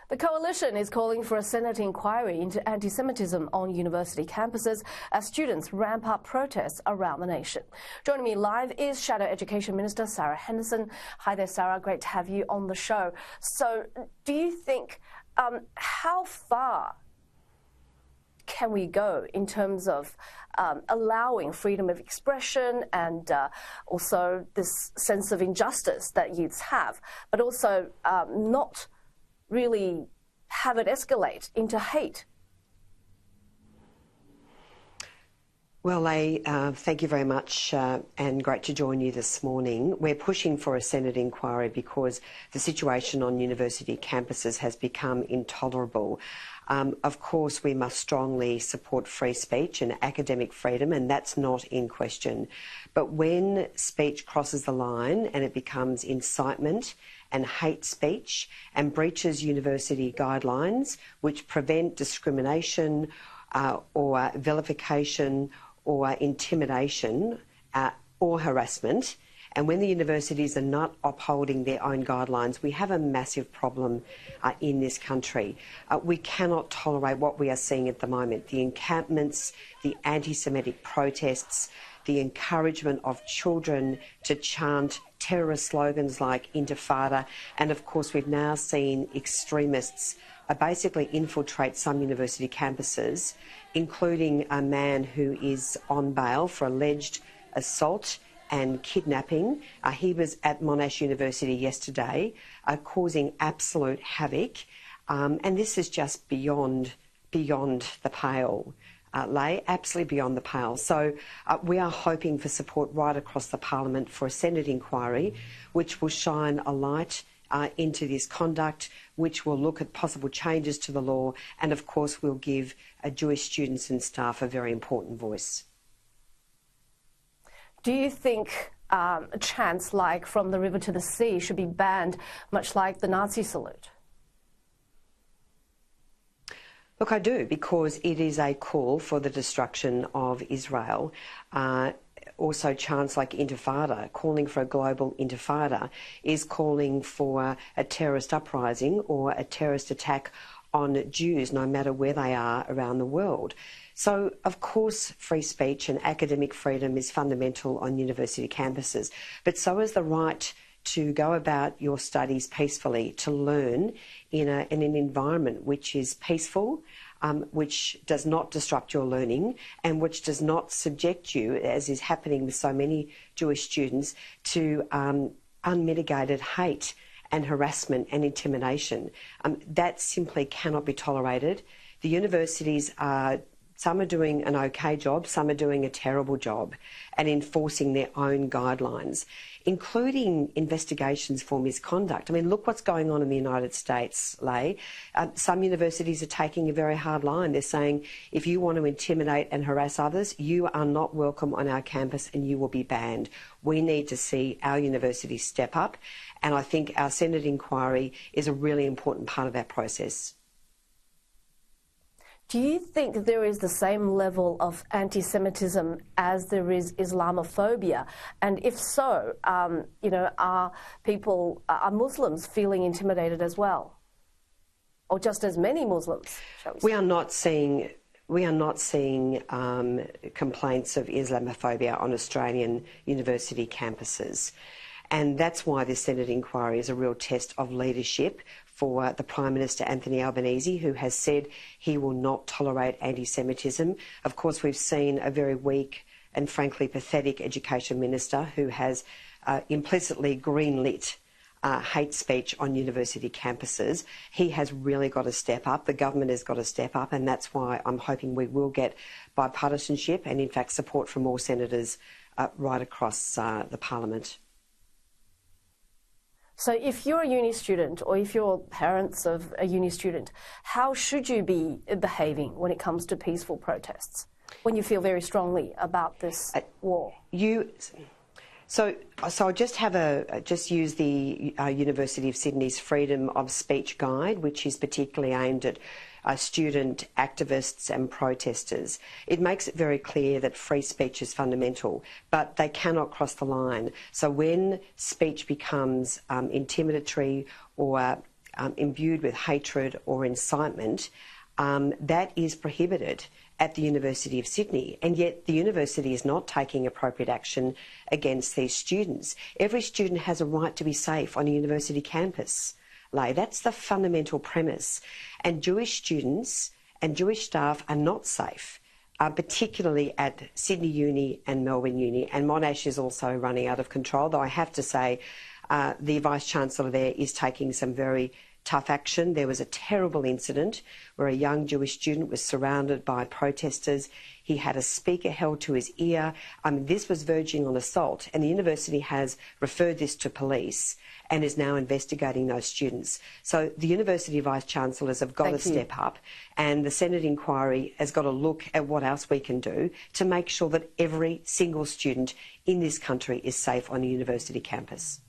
The coalition is calling for a Senate inquiry into anti-Semitism on university campuses as students ramp up protests around the nation. Joining me live is Shadow Education Minister Sarah Henderson. Hi there, Sarah. Great to have you on the show. So, do you think how far can we go in terms of allowing freedom of expression and also this sense of injustice that youths have, but also not really have it escalate into hate? Well, thank you very much and great to join you this morning. We're pushing for a Senate inquiry because the situation on university campuses has become intolerable. Of course, we must strongly support free speech and academic freedom, and that's not in question. But when speech crosses the line and it becomes incitement and hate speech and breaches university guidelines which prevent discrimination or vilification or intimidation or harassment, and when the universities are not upholding their own guidelines, we have a massive problem in this country. We cannot tolerate what we are seeing at the moment. The encampments, the anti-Semitic protests, the encouragement of children to chant terrorist slogans like Intifada, and of course we've now seen extremists basically infiltrate some university campuses, including a man who is on bail for alleged assault and kidnapping. He was at Monash University yesterday, causing absolute havoc, and this is just beyond the pale. Absolutely beyond the pale. So we are hoping for support right across the Parliament for a Senate inquiry which will shine a light into this conduct, which will look at possible changes to the law, and of course will give Jewish students and staff a very important voice. Do you think a chant like "From the River to the Sea" should be banned, much like the Nazi salute? Look, I do, because it is a call for the destruction of Israel. Also, chants like Intifada, calling for a global Intifada, is calling for a terrorist uprising or a terrorist attack on Jews, no matter where they are around the world. So, of course, free speech and academic freedom is fundamental on university campuses, but so is the right to go about your studies peacefully, to learn in an environment which is peaceful, which does not disrupt your learning and which does not subject you, as is happening with so many Jewish students, to unmitigated hate and harassment and intimidation. That simply cannot be tolerated. The universities some are doing an okay job, some are doing a terrible job at enforcing their own guidelines, including investigations for misconduct. I mean, look what's going on in the United States, Leigh. Some universities are taking a very hard line. They're saying, if you want to intimidate and harass others, you are not welcome on our campus and you will be banned. We need to see our universities step up, and I think our Senate inquiry is a really important part of that process. Do you think there is the same level of anti-Semitism as there is Islamophobia? And if so, are Muslims feeling intimidated as well? Or just as many Muslims, shall we say? We are not seeing complaints of Islamophobia on Australian university campuses. And that's why this Senate inquiry is a real test of leadership for the Prime Minister Anthony Albanese, who has said he will not tolerate anti-Semitism. Of course, we've seen a very weak and frankly pathetic Education Minister who has implicitly greenlit hate speech on university campuses. He has really got to step up. The government has got to step up, and that's why I'm hoping we will get bipartisanship and, in fact, support from all senators right across the Parliament. So if you're a uni student or if you're parents of a uni student, how should you be behaving when it comes to peaceful protests, when you feel very strongly about this war? So I'll just use the University of Sydney's Freedom of Speech Guide, which is particularly aimed at student activists and protesters. It makes it very clear that free speech is fundamental, but they cannot cross the line. So when speech becomes intimidatory or imbued with hatred or incitement, that is prohibited at the University of Sydney, and yet the university is not taking appropriate action against these students. Every student has a right to be safe on a university campus. That's the fundamental premise. And Jewish students and Jewish staff are not safe, particularly at Sydney Uni and Melbourne Uni. And Monash is also running out of control, though I have to say the Vice-Chancellor there is taking some very tough action. There was a terrible incident where a young Jewish student was surrounded by protesters. He had a speaker held to his ear. This was verging on assault, and the university has referred this to police and is now investigating those students. So the university vice-chancellors have got to step up, and the Senate inquiry has got to look at what else we can do to make sure that every single student in this country is safe on a university campus.